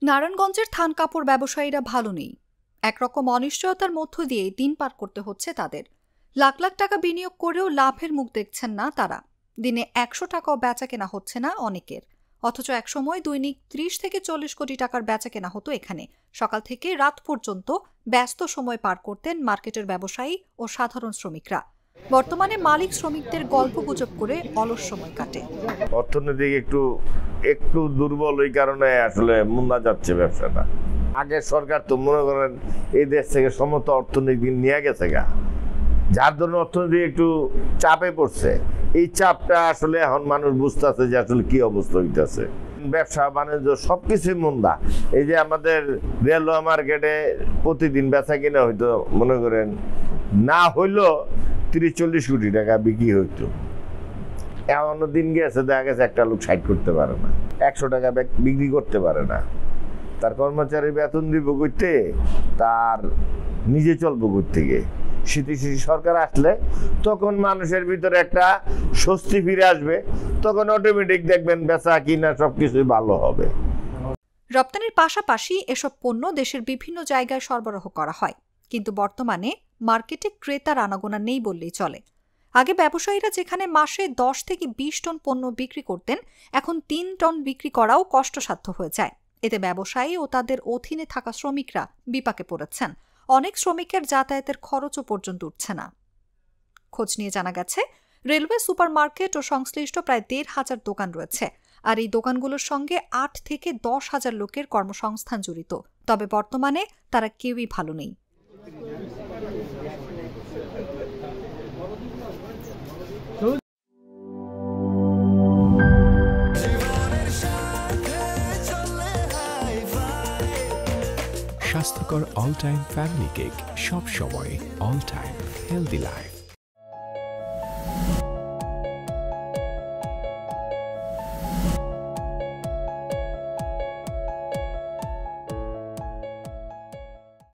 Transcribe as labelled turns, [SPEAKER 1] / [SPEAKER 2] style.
[SPEAKER 1] নারায়ণগঞ্জের থান কাপড় ব্যবসায়ীরা ভালো নেই। একরকম অনিশ্চয়তার মধ্য দিয়ে দিন পার করতে হচ্ছে তাদের। লাখ লাখ টাকা বিনিয়োগ করেও লাভের মুখ দেখছেন না তারা। দিনে ১০০ টাকাও বেচা কেনা হচ্ছে না অনেকের। অথচ একসময় দৈনিক ৩০ থেকে ৪০ কোটি টাকার বেচা কেনা হতো এখানে। সকাল থেকে রাত পর্যন্ত ব্যস্ত সময় পার করতেন মার্কেটের ব্যবসায়ী ও সাধারণ শ্রমিকরা। বর্তমানে মালিক শ্রমিকদের গল্প গুজব করে অলস সময় কাটে।
[SPEAKER 2] অর্থনৈতিক একটু দুর্বল, এই কারণে আসলে মন্দা যাচ্ছে ব্যবসাটা। আগে সরকার তো মনে করেন এই দেশ থেকে সমস্ত অর্থনীতি নিয়ে গেছে গা, যার জন্য অর্থনীতি একটু চাপে পড়ছে। এই চাপটা আসলে এখন মানুষ বুঝতেছে যে আসলে কি অবস্থা হইতেছে। ব্যবসা বাণিজ্য সবকিছু মন্দা। এই যে আমাদের রেলওয়ে মার্কেটে প্রতিদিন বেচা কিনা হইতো মনে করেন না হইলো ৩০-৪০ কোটি টাকা বিক্রি হইতো। এমন দিন গেছে দেখা গেছে একটা লোক ৬০ করতে পারে না, ১০০ টাকা বিক্রি করতে পারে না। তার কর্মচারী বেতন দিব করতে, তার নিজে চলবো থেকে। স্থিতিশীল সরকার আসলে তখন মানুষের ভিতরে একটা স্বস্তি ফিরে আসবে, তখন অটোমেটিক দেখবেন বেচা কিনা সবকিছু ভালো হবে।
[SPEAKER 1] রপ্তানির পাশাপাশি এসব পণ্য দেশের বিভিন্ন জায়গায় সরবরাহ করা হয়, কিন্তু বর্তমানে মার্কেটে ক্রেতার আনাগোনা নেই বললেই চলে। আগে ব্যবসায়ীরা যেখানে মাসে ১০ থেকে ২০ টন পণ্য বিক্রি করতেন, এখন ৩ টন বিক্রি করাও কষ্টসাধ্য হয়ে যায়। এতে ব্যবসায়ী ও তাদের অধীনে থাকা শ্রমিকরা বিপাকে পড়েছেন। অনেক শ্রমিকের যাতায়াতের খরচও পর্যন্ত উঠছে না। খোঁজ নিয়ে জানা গেছে, রেলওয়ে সুপারমার্কেট ও সংশ্লিষ্ট প্রায় ১৫০০ দোকান রয়েছে। আর এই দোকানগুলোর সঙ্গে ৮ থেকে ১০,০০০ লোকের কর্মসংস্থান জড়িত। তবে বর্তমানে তারা কেউই ভালো নেই।
[SPEAKER 3] স্বাস্থ্যকর অল টাইম ফ্যামিলি কেক, সব সময় অল টাইম হেলদি লাইফ।